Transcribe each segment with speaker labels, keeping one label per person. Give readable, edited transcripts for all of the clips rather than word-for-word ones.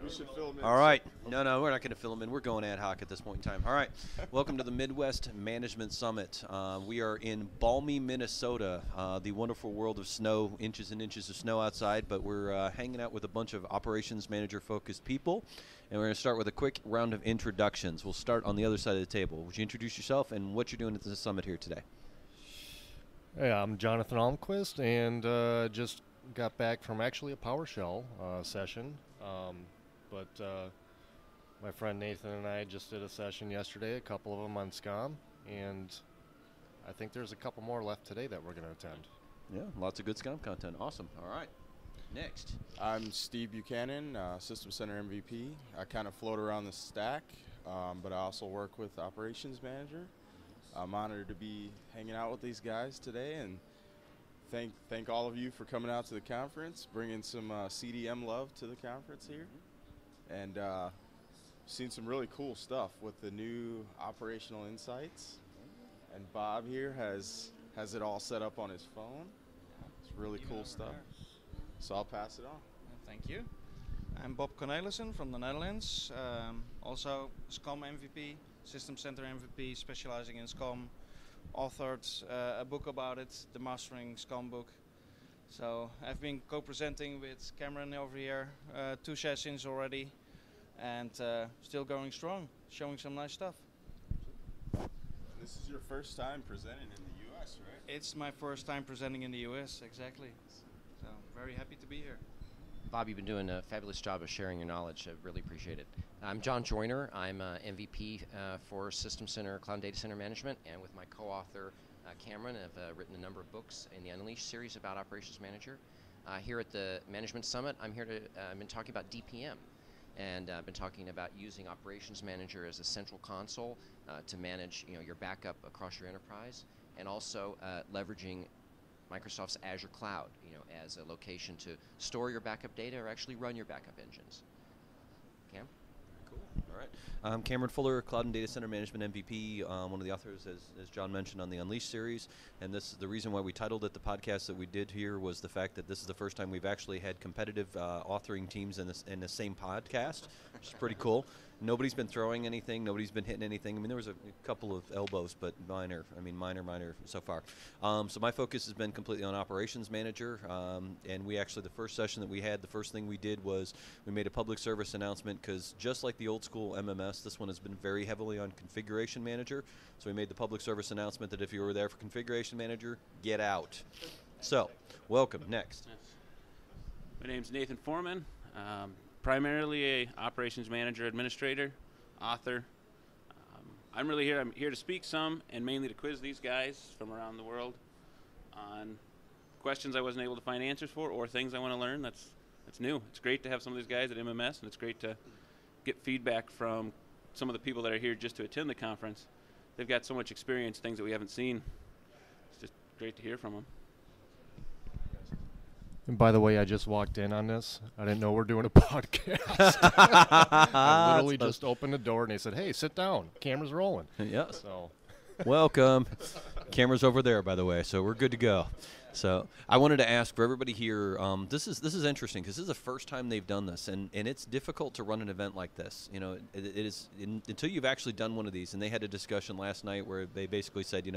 Speaker 1: We should fill them in.
Speaker 2: All right. No, we're not going to fill them in. We're going ad hoc at this point in time. All right. Welcome to the Midwest Management Summit. We are in balmy Minnesota, the wonderful world of snow, inches and inches of snow outside, but we're hanging out with a bunch of operations manager-focused people, and we're going to start with a quick round of introductions. We'll start on the other side of the table. Would you introduce yourself and what you're doing at the summit here today?
Speaker 3: Hey, I'm Jonathan Almquist, and just got back from actually a PowerShell session. But my friend Nathan and I just did a session yesterday, a couple of them on SCOM, and I think there's a couple more left today that we're going to attend.
Speaker 2: Yeah, lots of good SCOM content. Awesome. All right. Next.
Speaker 1: I'm Steve Buchanan, System Center MVP. I kind of float around the stack, but I also work with Operations Manager. I'm honored to be hanging out with these guys today, and thank all of you for coming out to the conference, bringing some CDM love to the conference here. And seen some really cool stuff with the new operational insights. And Bob here has it all set up on his phone. It's really cool stuff. So I'll pass it on.
Speaker 4: Thank you. I'm Bob Cornelison from the Netherlands. Also SCOM MVP, System Center MVP, specializing in SCOM. Authored a book about it, the Mastering SCOM book. So I've been co-presenting with Cameron over here, 2 sessions already, and still going strong, showing some nice stuff.
Speaker 1: This is your first time presenting in the U.S., right?
Speaker 4: It's my first time presenting in the U.S., exactly. So very happy to be here.
Speaker 5: Bob, you've been doing a fabulous job of sharing your knowledge. I really appreciate it. I'm John Joyner. I'm MVP for System Center Cloud Data Center Management, and with my co-author Cameron, I've written a number of books in the Unleashed series about Operations Manager. Here at the Management Summit, I've been talking about DPM, and I've been talking about using Operations Manager as a central console to manage your backup across your enterprise, and also leveraging Microsoft's Azure Cloud, as a location to store your backup data or actually run your backup engines. Cam?
Speaker 2: Cool. All right. I'm Cameron Fuller, Cloud and Data Center Management MVP, one of the authors, as John mentioned, on the Unleashed series. And this is the reason why we titled it the podcast that we did here was the fact that this is the first time we've actually had competitive authoring teams in the same podcast, which is pretty cool. Nobody's been throwing anything. Nobody's been hitting anything. I mean, there was a couple of elbows, but minor so far. So my focus has been completely on Operations Manager. And we actually, the first session that we had, the first thing we did was we made a public service announcement because just like the old school MMS, this one has been very heavily on Configuration Manager. So we made the public service announcement that if you were there for Configuration Manager, get out. So, welcome. Next.
Speaker 6: My name's Nathan Foreman. Primarily a operations manager, administrator, author. I'm here to speak some and mainly to quiz these guys from around the world on questions I wasn't able to find answers for or things I want to learn. That's new. It's great to have some of these guys at MMS, and it's great to get feedback from some of the people that are here just to attend the conference. They've got so much experience, things that we haven't seen. It's just great to hear from them.
Speaker 3: And by the way, I just walked in on this. I didn't know we're doing a podcast. I literally just opened the door, and they said, hey, sit down. Camera's rolling.
Speaker 2: Yes.
Speaker 3: So.
Speaker 2: Welcome. Camera's over there, by the way, so we're good to go. So I wanted to ask for everybody here, this is interesting because this is the first time they've done this, and it's difficult to run an event like this. It is until you've actually done one of these, and they had a discussion last night where they basically said, they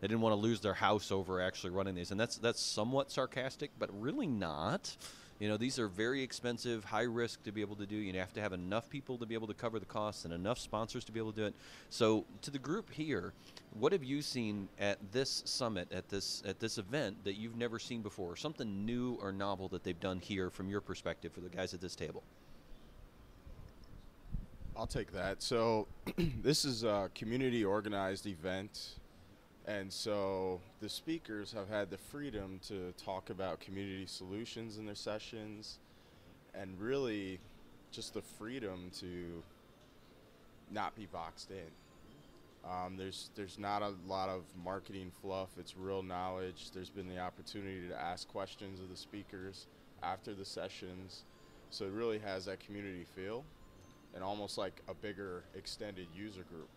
Speaker 2: didn't want to lose their house over actually running these, and that's somewhat sarcastic, but really not. These are very expensive, high risk to be able to do. You have to have enough people to be able to cover the costs and enough sponsors to be able to do it. So to the group here, what have you seen at this summit, at this event that you've never seen before? Something new or novel that they've done here from your perspective for the guys at this table?
Speaker 1: I'll take that. So this is a community organized event. And so the speakers have had the freedom to talk about community solutions in their sessions, and really just the freedom to not be boxed in. There's not a lot of marketing fluff. It's real knowledge. There's been the opportunity to ask questions of the speakers after the sessions. So it really has that community feel and almost like a bigger extended user group.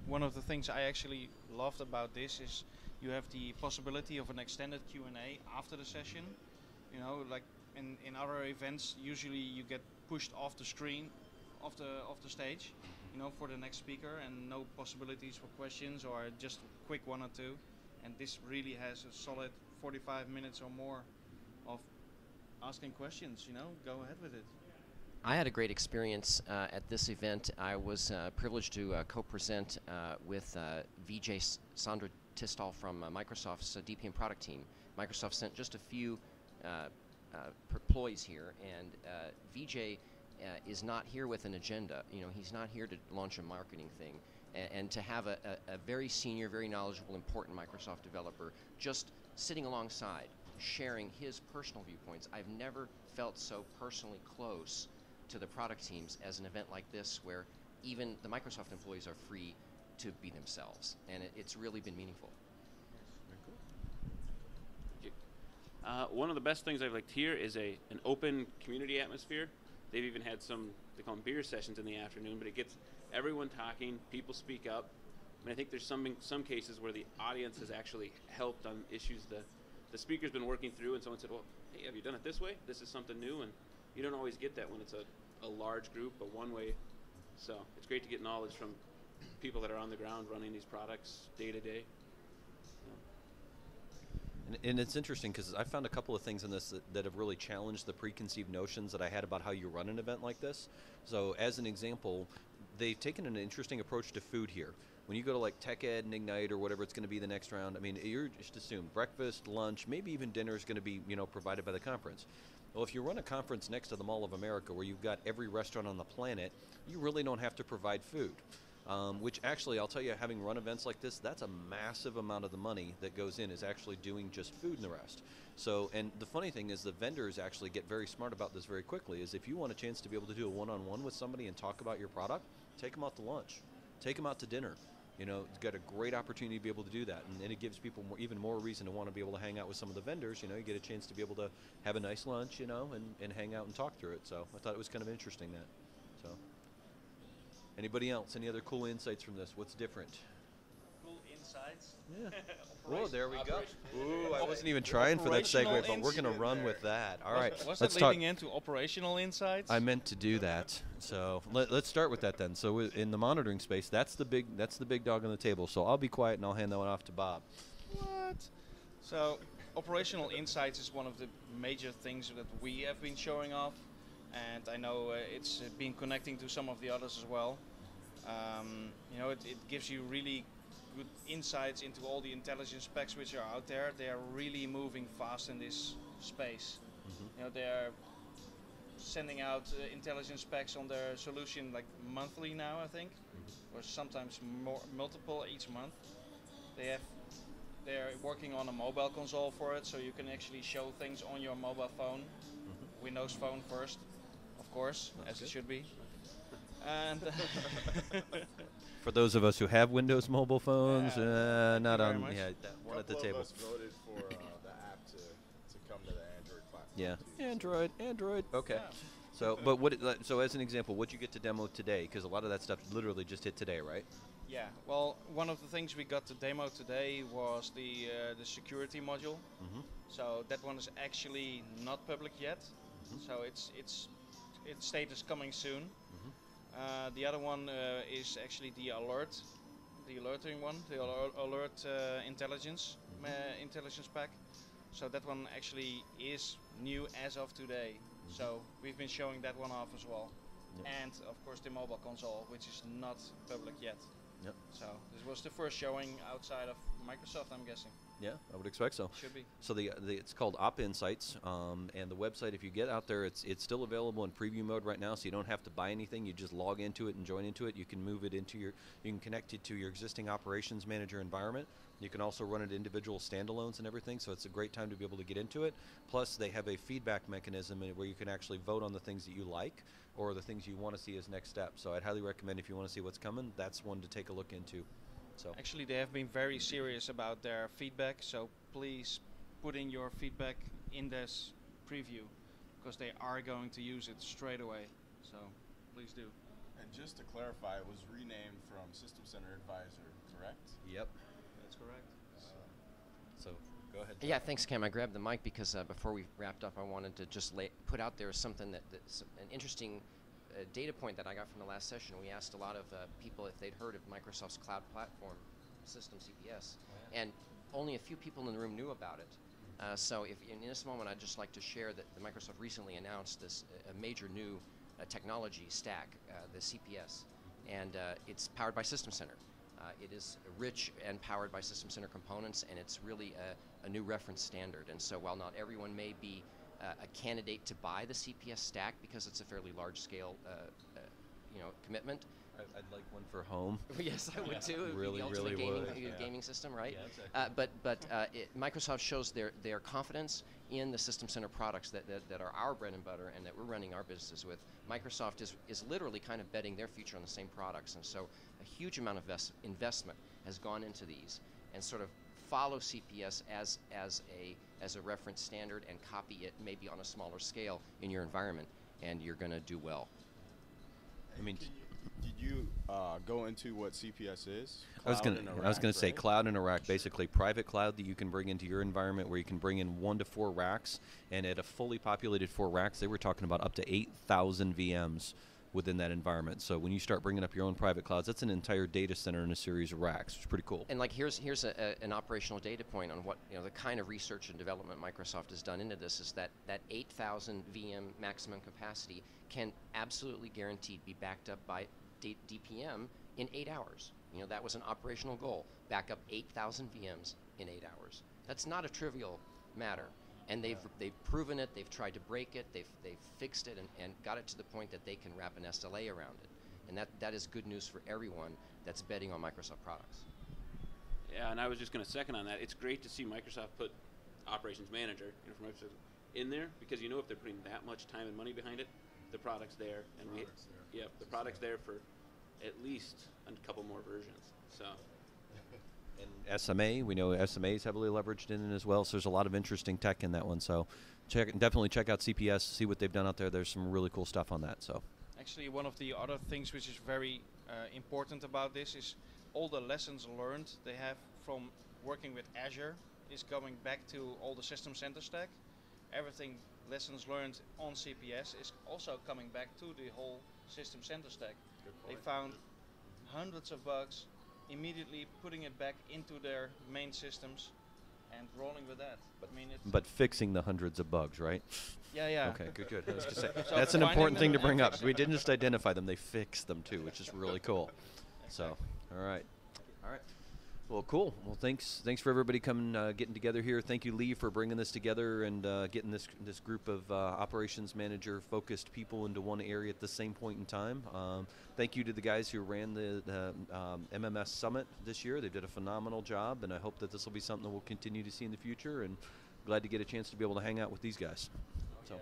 Speaker 4: One of the things I actually loved about this is you have the possibility of an extended Q&A after the session. Like in other events, usually you get pushed off the screen, off the stage, you know, for the next speaker, and no possibilities for questions or just quick one or two. And this really has a solid 45 minutes or more of asking questions. You know, go ahead with it.
Speaker 5: I had a great experience at this event. I was privileged to co-present with VJ Sandra Tistal from Microsoft's DPM product team. Microsoft sent just a few employees here, and VJ is not here with an agenda. You know, he's not here to launch a marketing thing. And to have a very senior, very knowledgeable, important Microsoft developer just sitting alongside, sharing his personal viewpoints. I've never felt so personally close to the product teams as an event like this, where even the Microsoft employees are free to be themselves, and it's really been meaningful.
Speaker 6: One of the best things I've liked here is an open community atmosphere. They've even had some, they call them beer sessions in the afternoon, but it gets everyone talking, people speak up. And I think there's some cases where the audience has actually helped on issues the speaker's been working through, and someone said, well, hey, have you done it this way? This is something new, and you don't always get that when it's a large group, a one-way. So it's great to get knowledge from people that are on the ground running these products day to day.
Speaker 2: And it's interesting because I found a couple of things in this that have really challenged the preconceived notions that I had about how you run an event like this. So as an example, they've taken an interesting approach to food here. When you go to like Tech Ed and Ignite or whatever it's going to be the next round, I mean, you're just assume breakfast, lunch, maybe even dinner is going to be, you know, provided by the conference. Well, if you run a conference next to the Mall of America where you've got every restaurant on the planet, you really don't have to provide food. Which actually, I'll tell you, having run events like this, that's a massive amount of the money that goes in is actually doing just food and the rest. So, and the funny thing is the vendors actually get very smart about this very quickly, is if you want a chance to be able to do a one-on-one with somebody and talk about your product, take them out to lunch, take them out to dinner. You know, it's got a great opportunity to be able to do that, and it gives people even more reason to want to be able to hang out with some of the vendors. You know, you get a chance to be able to have a nice lunch, you know, and hang out and talk through it. So I thought it was kind of interesting that. So, anybody else? Any other cool insights from this? What's different?
Speaker 4: Cool insights.
Speaker 2: Yeah. Oh, there we go. Ooh, I wasn't even trying for that segue, but we're going to run with that. All right.
Speaker 4: Was
Speaker 2: let's
Speaker 4: that
Speaker 2: talk.
Speaker 4: leading into operational insights?
Speaker 2: I meant to do that. So let's start with that then. So in the monitoring space, that's the big dog on the table. So I'll be quiet and I'll hand that one off to Bob.
Speaker 4: What? So operational insights is one of the major things that we have been showing off, and I know it's been connecting to some of the others as well. You know, it gives you really good insights into all the intelligence specs which are out there. They are really moving fast in this space. You know, they're sending out intelligence specs on their solution like monthly now, I think, or sometimes multiple each month. They're working on a mobile console for it, so you can actually show things on your mobile phone, Windows Phone first, of course, as it should be. And
Speaker 2: for those of us who have Windows mobile phones, not on that one at the table.
Speaker 1: A couple of us voted for the app to come to the Android platform.
Speaker 2: Yeah, Android. Okay.
Speaker 4: Yeah.
Speaker 2: So, but so as an example, what you get to demo today? Because a lot of that stuff literally just hit today, right?
Speaker 4: Yeah. Well, one of the things we got to demo today was the security module. So that one is actually not public yet. So its status coming soon. The other one is actually the alerting one, the alert intelligence pack. So that one actually is new as of today. So we've been showing that one off as well. And of course the mobile console, which is not public yet. So this was the first showing outside of Microsoft, I'm guessing.
Speaker 2: Yeah, I would expect so.
Speaker 4: Should be.
Speaker 2: So it's called Op Insights, and the website, if you get out there, it's still available in preview mode right now, so you don't have to buy anything. You just log into it and join into it. You can move it into you can connect it to your existing operations manager environment. You can also run it individual standalones and everything, so it's a great time to be able to get into it. Plus, they have a feedback mechanism where you can actually vote on the things that you like or the things you want to see as next steps. So I'd highly recommend, if you want to see what's coming, that's one to take a look into. So
Speaker 4: actually, they have been very serious about their feedback, so please put in your feedback in this preview, because they are going to use it straight away. So please do.
Speaker 1: And just to clarify, it was renamed from System Center Advisor, correct?
Speaker 2: Yep.
Speaker 4: That's correct.
Speaker 2: So Go ahead.
Speaker 5: Yeah, thanks, Cam. I grabbed the mic because before we wrapped up, I wanted to just put out there something that's an interesting data point that I got from the last session. We asked a lot of people if they'd heard of Microsoft's cloud platform system, CPS, and only a few people in the room knew about it. So if in this moment, I'd just like to share that Microsoft recently announced this a major new technology stack, the CPS, and it's powered by System Center. It is rich and powered by System Center components, and it's really a new reference standard. And so while not everyone may be a candidate to buy the CPS stack because it's a fairly large-scale commitment.
Speaker 2: I'd like one for home.
Speaker 5: Yes, I would too. It would
Speaker 2: Really,
Speaker 5: be the ultimate
Speaker 2: really would.
Speaker 5: gaming system, right?
Speaker 2: Yeah, exactly.
Speaker 5: But Microsoft shows their confidence in the System Center products that are our bread and butter and that we're running our businesses with. Microsoft is literally kind of betting their future on the same products, and so a huge amount of investment has gone into these, and sort of follow CPS as a reference standard and copy it maybe on a smaller scale in your environment, and you're going to do well.
Speaker 2: I mean,
Speaker 1: Did you go into what CPS is?
Speaker 2: I was going to say
Speaker 1: right?
Speaker 2: cloud in a rack, basically private cloud that you can bring into your environment, where you can bring in 1 to 4 racks, and at a fully populated 4 racks, they were talking about up to 8,000 VMs within that environment. So when you start bringing up your own private clouds, that's an entire data center in a series of racks, which is pretty cool.
Speaker 5: And like here's an operational data point on what the kind of research and development Microsoft has done into this is that 8,000 VM maximum capacity can absolutely guaranteed be backed up by DPM in 8 hours. That was an operational goal. Back up 8,000 VMs in 8 hours. That's not a trivial matter. And they've proven it. They've tried to break it. They've fixed it and got it to the point that they can wrap an SLA around it. And that is good news for everyone that's betting on Microsoft products.
Speaker 6: Yeah, and I was just going to second on that. It's great to see Microsoft put Operations Manager from Microsoft in there, because if they're putting that much time and money behind it, the product's there, and the product's there for at least a couple more versions. So.
Speaker 2: And SMA, we know SMA is heavily leveraged in it as well, so there's a lot of interesting tech in that one. So definitely check out CPS, see what they've done out there. There's some really cool stuff on that. So
Speaker 4: Actually, one of the other things which is very important about this is all the lessons learned they have from working with Azure is going back to all the System Center stack. Everything lessons learned on CPS is also coming back to the whole System Center stack. They found hundreds of bugs, immediately putting it back into their main systems and rolling with that.
Speaker 2: But fixing the hundreds of bugs, right?
Speaker 4: Yeah.
Speaker 2: Okay, good. I was gonna say,
Speaker 4: So
Speaker 2: that's an
Speaker 4: finding
Speaker 2: important thing to
Speaker 4: them
Speaker 2: bring
Speaker 4: and
Speaker 2: up.
Speaker 4: fixing
Speaker 2: We
Speaker 4: them.
Speaker 2: didn't just identify them; they fixed them too, which is really cool. So, all right. Well, cool. Well, thanks for everybody coming, getting together here. Thank you, Lee, for bringing this together and getting this group of operations manager focused people into one area at the same point in time. Thank you to the guys who ran the MMS Summit this year. They did a phenomenal job, and I hope that this will be something that we'll continue to see in the future. And glad to get a chance to be able to hang out with these guys. So.